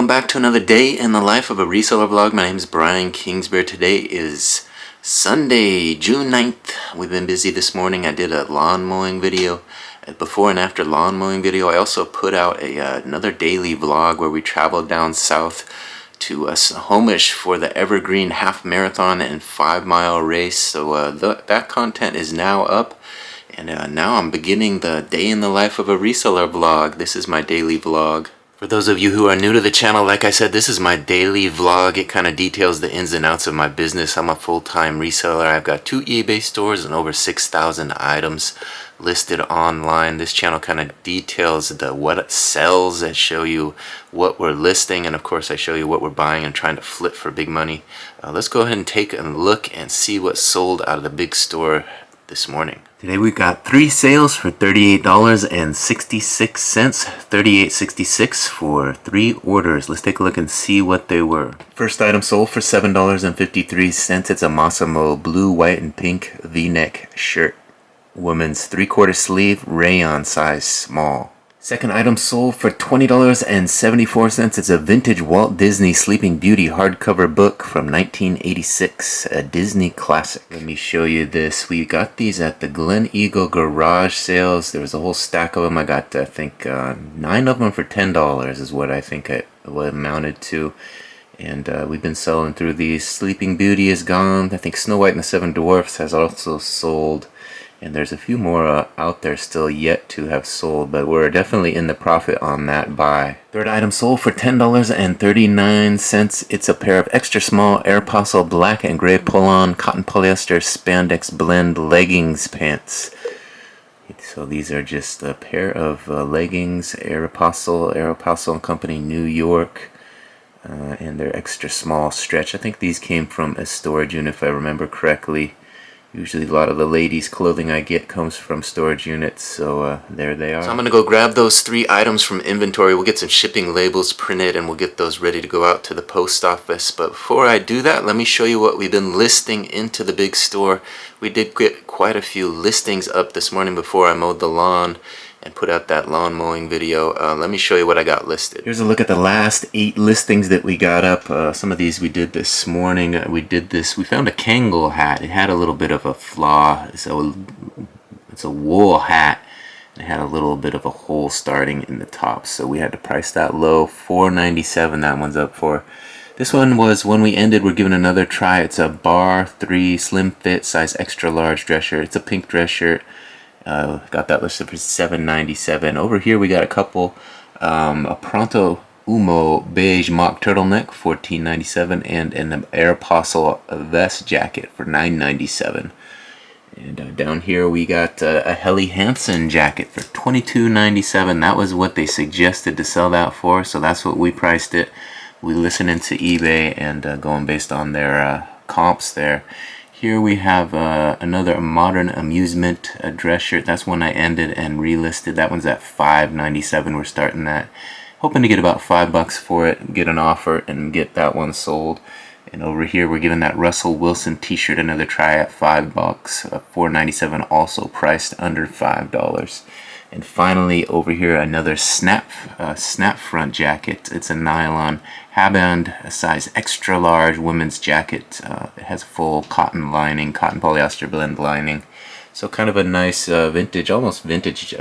welcome back to another day in the life of a reseller vlog. My name is Brian Kingsbury. Today is Sunday, June 9th. We've been busy this morning. I did a lawn mowing video, a before and after lawn mowing video. I also put out another daily vlog where we traveled down south to Homish for the Evergreen Half Marathon and 5-mile race. So that content is now up. And now I'm beginning the day in the life of a reseller vlog. This is my daily vlog. For those of you who are new to the channel, like I said, this is my daily vlog. It kind of details the ins and outs of my business. I'm a full-time reseller. I've got 2 eBay stores and over 6,000 items listed online. This channel kind of details what it sells and show you what we're listing, and of course I show you what we're buying and trying to flip for big money. Let's go ahead and take a look and see what sold out of the big store this morning. Today we got 3 sales for $38.66, $38.66 for 3 orders. Let's take a look and see what they were. First item sold for $7.53. It's a Massimo blue, white, and pink V-neck shirt. Women's 3/4 sleeve, rayon size small. Second item sold for $20.74. It's a vintage Walt Disney Sleeping Beauty hardcover book from 1986, a Disney classic. Let me show you this. We got these at the Glen Eagle garage sales. There was a whole stack of them. I got, I think, 9 of them for $10 is what I think it amounted to. And we've been selling through these. Sleeping Beauty is gone. I think Snow White and the 7 Dwarfs has also sold. And there's a few more out there still yet to have sold, but we're definitely in the profit on that buy. Third item sold for $10.39. It's a pair of extra small Aeropostale black and gray pull-on cotton polyester spandex blend leggings pants. So these are just a pair of leggings, Aeropostale Company, New York. And they're extra small stretch. I think these came from a storage unit if I remember correctly. Usually a lot of the ladies' clothing I get comes from storage units, so there they are. So I'm going to go grab those 3 items from inventory. We'll get some shipping labels printed and we'll get those ready to go out to the post office. But before I do that, let me show you what we've been listing into the big store. We did get quite a few listings up this morning before I mowed the lawn and put out that lawn mowing video. Let me show you what I got listed. Here's a look at the last 8 listings that we got up. Some of these we did this morning. We found a Kangol hat. It had a little bit of a flaw. So it's a wool hat. It had a little bit of a hole starting in the top. So we had to price that low. $4.97 that one's up for. This one was when we ended. We're giving another try. It's a Bar 3 slim fit size extra large dress shirt. It's a pink dress shirt. Got that listed for $7.97. Over here we got a couple, a Pronto Umo beige mock turtleneck, $14.97, and an Aeropostale vest jacket for $9.97. And down here we got a Helly Hansen jacket for $22.97. That was what they suggested to sell that for, so that's what we priced it. We listened into eBay and going based on their comps there. Here we have another Modern Amusement dress shirt. That's one I ended and relisted. That one's at $5.97. We're starting that. Hoping to get about $5 for it, get an offer, and get that one sold. And over here we're giving that Russell Wilson t-shirt another try at $5. $4.97, also priced under $5. And finally over here another snap front jacket. It's a nylon haband, a size extra large women's jacket. It has full cotton lining, cotton polyester blend lining. So kind of a nice vintage, almost vintage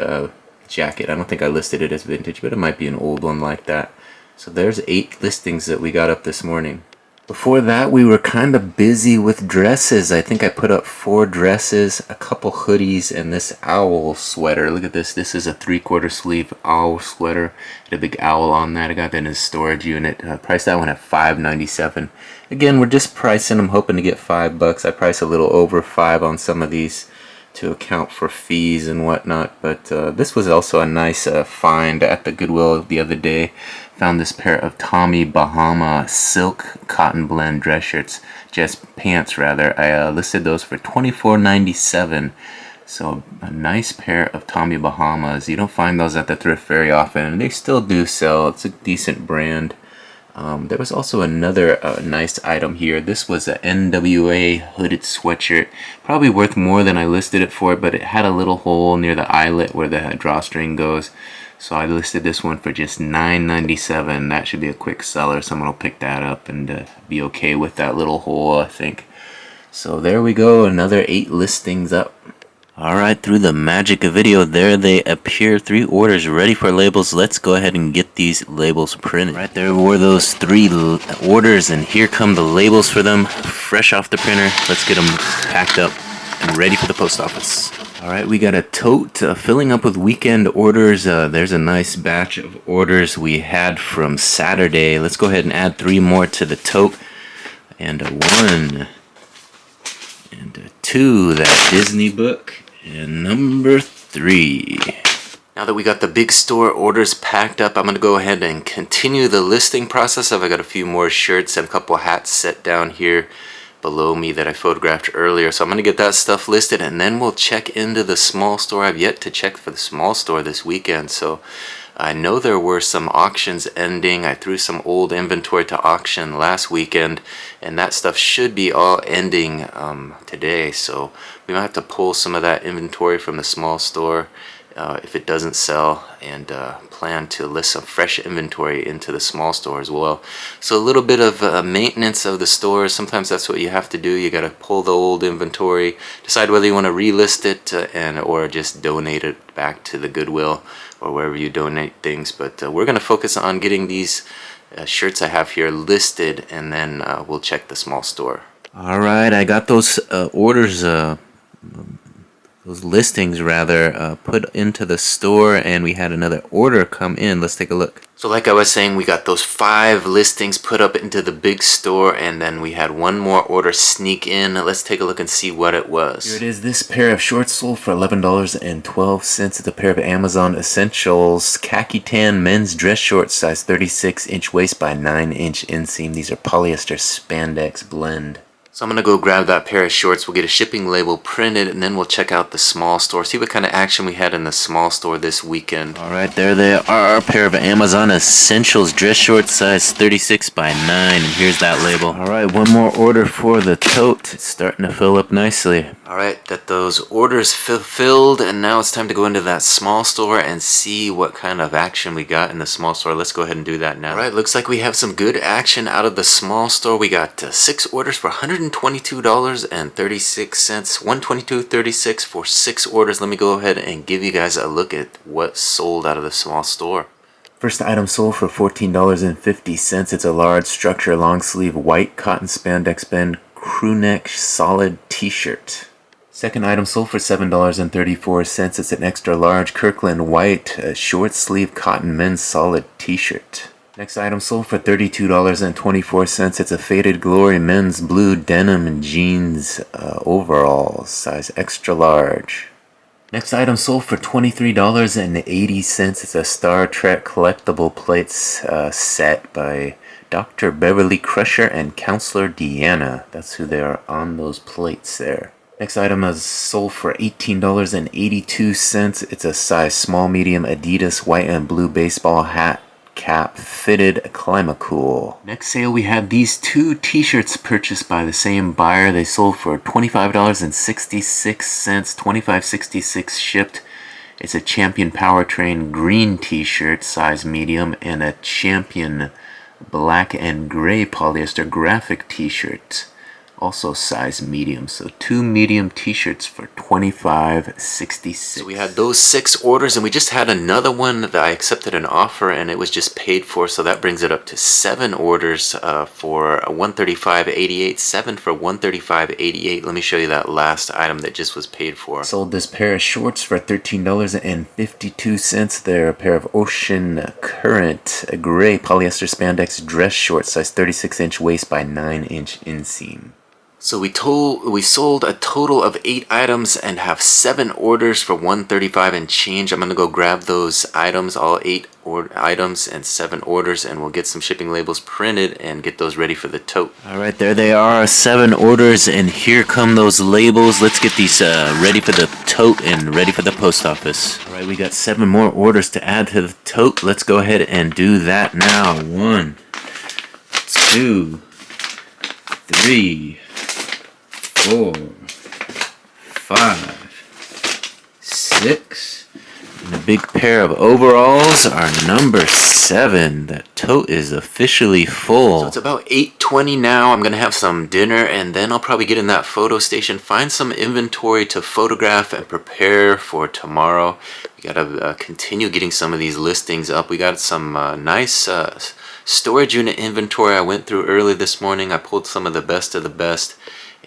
jacket. I don't think I listed it as vintage, but it might be an old one like that. So there's 8 listings that we got up this morning. Before that, we were kind of busy with dresses. I think I put up 4 dresses, a couple hoodies, and this owl sweater. Look at this. This is a 3/4 sleeve owl sweater. Had a big owl on that. I got that in a storage unit. Priced that one at $5.97. Again, we're just pricing them, hoping to get $5. I price a little over $5 on some of these to account for fees and whatnot. But this was also a nice find at the Goodwill the other day. Found this pair of Tommy Bahama silk cotton blend dress shirts, just pants rather. I listed those for $24.97. So a nice pair of Tommy Bahamas. You don't find those at the thrift very often, and they still do sell. It's a decent brand. There was also another nice item here. This was a NWA hooded sweatshirt. Probably worth more than I listed it for, but it had a little hole near the eyelet where the drawstring goes. So I listed this one for just $9.97. That should be a quick seller. Someone will pick that up and be okay with that little hole, I think. So there we go, another 8 listings up. Alright, through the magic of video, there they appear. 3 orders ready for labels. Let's go ahead and get these labels printed. Right, there were those 3 orders, and here come the labels for them, fresh off the printer. Let's get them packed up and ready for the post office. Alright, we got a tote filling up with weekend orders. There's a nice batch of orders we had from Saturday. Let's go ahead and add 3 more to the tote. And 1 and 2, that Disney book. And number 3. Now that we got the big store orders packed up, I'm going to go ahead and continue the listing process. I've got a few more shirts and a couple hats set down here below me that I photographed earlier. So I'm going to get that stuff listed, and then we'll check into the small store. I've yet to check for the small store this weekend, so I know there were some auctions ending. I threw some old inventory to auction last weekend, and that stuff should be all ending today. So we might have to pull some of that inventory from the small store if it doesn't sell, and plan to list some fresh inventory into the small store as well. So a little bit of maintenance of the store. Sometimes that's what you have to do. You got to pull the old inventory, decide whether you want to relist it or just donate it back to the Goodwill or wherever you donate things. But we're going to focus on getting these shirts I have here listed, and then we'll check the small store. Alright, I got those orders, those listings rather, put into the store, and we had another order come in. Let's take a look. So like I was saying, we got those 5 listings put up into the big store, and then we had one more order sneak in. Let's take a look and see what it was. Here it is. This pair of shorts sold for $11.12. It's a pair of Amazon Essentials khaki tan men's dress shorts, size 36-inch waist by 9-inch inseam. These are polyester spandex blend. So I'm going to go grab that pair of shorts. We'll get a shipping label printed, and then we'll check out the small store, see what kind of action we had in the small store this weekend. Alright, there they are. A pair of Amazon Essentials dress shorts, size 36 by 9. And here's that label. Alright, one more order for the tote. It's starting to fill up nicely. Alright, that those orders fulfilled, and now it's time to go into that small store and see what kind of action we got in the small store. Let's go ahead and do that now. Alright, looks like we have some good action out of the small store. We got 6 orders for $122.36, $122.36 for 6 orders. Let me go ahead and give you guys a look at what sold out of the small store. First item sold for $14.50. It's a large structure long sleeve white cotton spandex blend crew neck solid t-shirt. Second item sold for $7.34. It's an extra large Kirkland white short sleeve cotton men's solid t-shirt. Next item sold for $32.24. It's a Faded Glory men's blue denim jeans overalls, size extra large. Next item sold for $23.80. It's a Star Trek collectible plates set by Dr. Beverly Crusher and Counselor Deanna. That's who they are on those plates there. Next item is sold for $18.82. It's a size small medium Adidas white and blue baseball hat cap fitted Climacool. Next sale, we had these 2 t-shirts purchased by the same buyer. They sold for $25.66, $25.66 shipped. It's a Champion Powertrain green t-shirt, size medium, and a Champion black and gray polyester graphic t-shirt, also size medium. So 2 medium t-shirts for $25.66. So we had those 6 orders, and we just had another one that I accepted an offer, and it was just paid for. So that brings it up to 7 orders for $135.88. 7 for $135.88. Let me show you that last item that just was paid for. Sold this pair of shorts for $13.52. They're a pair of Ocean Current gray polyester spandex dress shorts, size 36-inch waist by 9-inch inseam. So we sold a total of 8 items and have 7 orders for $135 and change. I'm going to go grab those items, all 8 items and 7 orders, and we'll get some shipping labels printed and get those ready for the tote. Alright, there they are, 7 orders, and here come those labels. Let's get these ready for the tote and ready for the post office. Alright, we got 7 more orders to add to the tote. Let's go ahead and do that now. 1, 2, 3, 4, 5, 6, And a big pair of overalls are number 7. The tote is officially full. So it's about 8:20 now. I'm gonna have some dinner and then I'll probably get in that photo station, find some inventory to photograph and prepare for tomorrow. We gotta continue getting some of these listings up. We got some nice storage unit inventory I went through early this morning. I pulled some of the best.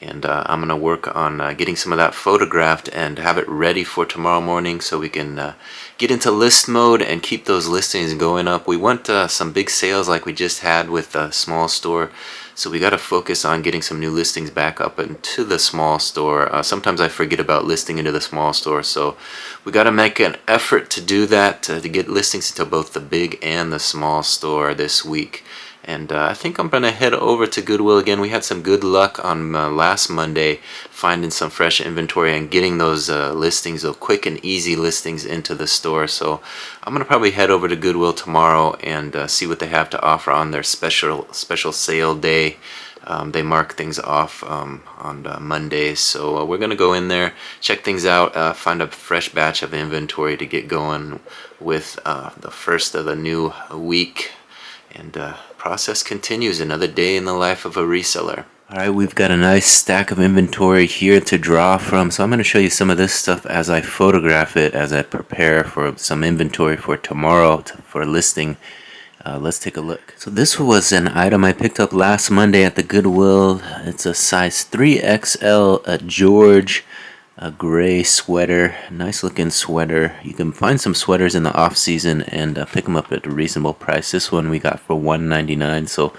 And I'm going to work on getting some of that photographed and have it ready for tomorrow morning so we can get into list mode and keep those listings going up. We want some big sales like we just had with the small store. So we got to focus on getting some new listings back up into the small store. Sometimes I forget about listing into the small store. So we got to make an effort to do that, to get listings into both the big and the small store this week. And I think I'm going to head over to Goodwill again. We had some good luck on last Monday finding some fresh inventory and getting those listings, those quick and easy listings into the store. So I'm going to probably head over to Goodwill tomorrow and see what they have to offer on their special sale day. They mark things off on Mondays. So we're going to go in there, check things out, find a fresh batch of inventory to get going with the first of the new week. And process continues, another day in the life of a reseller. Alright, we've got a nice stack of inventory here to draw from, so I'm going to show you some of this stuff as I photograph it, as I prepare for some inventory for tomorrow for listing. Let's take a look. So this was an item I picked up last Monday at the Goodwill. It's a size 3XL George. A gray sweater, nice looking sweater. You can find some sweaters in the off season and pick them up at a reasonable price. This one we got for $1.99, so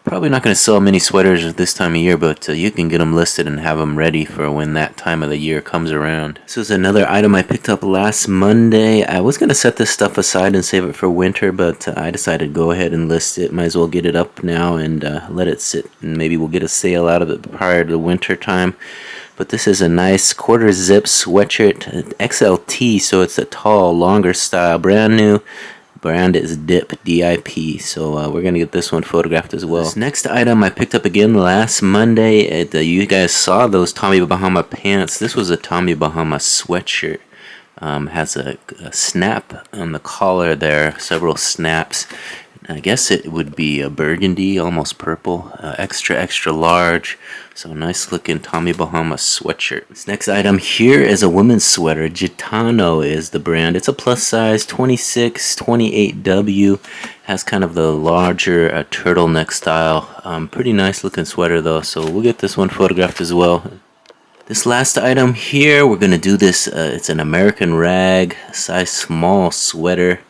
probably not going to sell many sweaters this time of year, but you can get them listed and have them ready for when that time of the year comes around. This is another item I picked up last Monday. I was going to set this stuff aside and save it for winter, but I decided to go ahead and list it. Might as well get it up now and let it sit, and maybe we'll get a sale out of it prior to the winter time. But this is a nice quarter zip sweatshirt, XLT, so it's a tall, longer style, brand new. Brand is DIP, D-I-P, so we're going to get this one photographed as well. This next item I picked up again last Monday. You guys saw those Tommy Bahama pants. This was a Tommy Bahama sweatshirt. Has a snap on the collar there, several snaps. I guess it would be a burgundy, almost purple, extra large. So nice looking Tommy Bahama sweatshirt. This next item here is a women's sweater. Gitano is the brand. It's a plus size 26, 28W. Has kind of the larger turtleneck style. Pretty nice looking sweater though. So we'll get this one photographed as well. This last item here, we're going to do this. It's an American rag, size small sweater.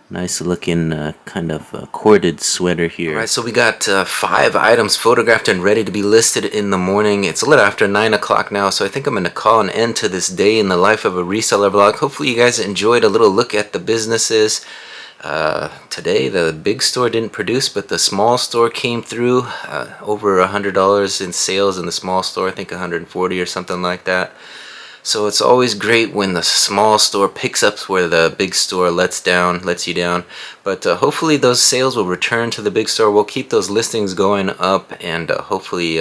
Nice looking kind of corded sweater here. Alright, so we got 5 items photographed and ready to be listed in the morning. It's a little after 9 o'clock now, so I think I'm going to call an end to this day in the life of a reseller vlog. Hopefully you guys enjoyed a little look at the businesses. Today the big store didn't produce, but the small store came through. Over $100 in sales in the small store, I think 140 or something like that. So it's always great when the small store picks up where the big store lets you down. But hopefully those sales will return to the big store. We'll keep those listings going up, and hopefully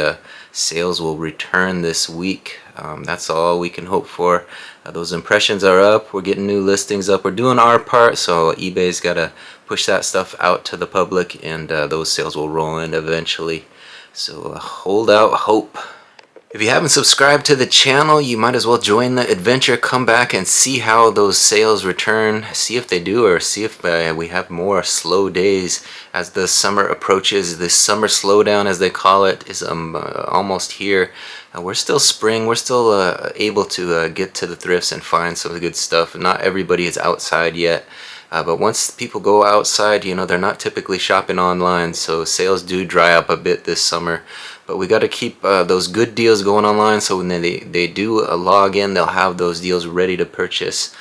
sales will return this week. That's all we can hope for. Those impressions are up. We're getting new listings up. We're doing our part, so eBay's got to push that stuff out to the public, and those sales will roll in eventually. So hold out hope. If you haven't subscribed to the channel, you might as well join the adventure. Come back and see how those sales return. See if they do, or see if we have more slow days as the summer approaches. This summer slowdown, as they call it, is almost here. We're still spring. We're still able to get to the thrifts and find some good stuff. Not everybody is outside yet. But once people go outside, you know, they're not typically shopping online, so sales do dry up a bit this summer. But we got to keep those good deals going online, so when they do log in, they'll have those deals ready to purchase.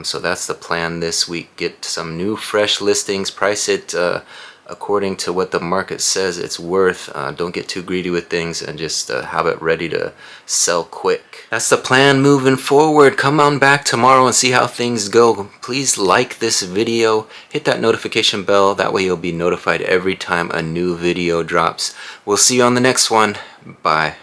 So that's the plan this week. Get some new fresh listings, price it according to what the market says it's worth. Don't get too greedy with things, and just have it ready to sell quick. That's the plan moving forward. Come on back tomorrow and see how things go. Please like this video, hit that notification bell, that way you'll be notified every time a new video drops. We'll see you on the next one. Bye.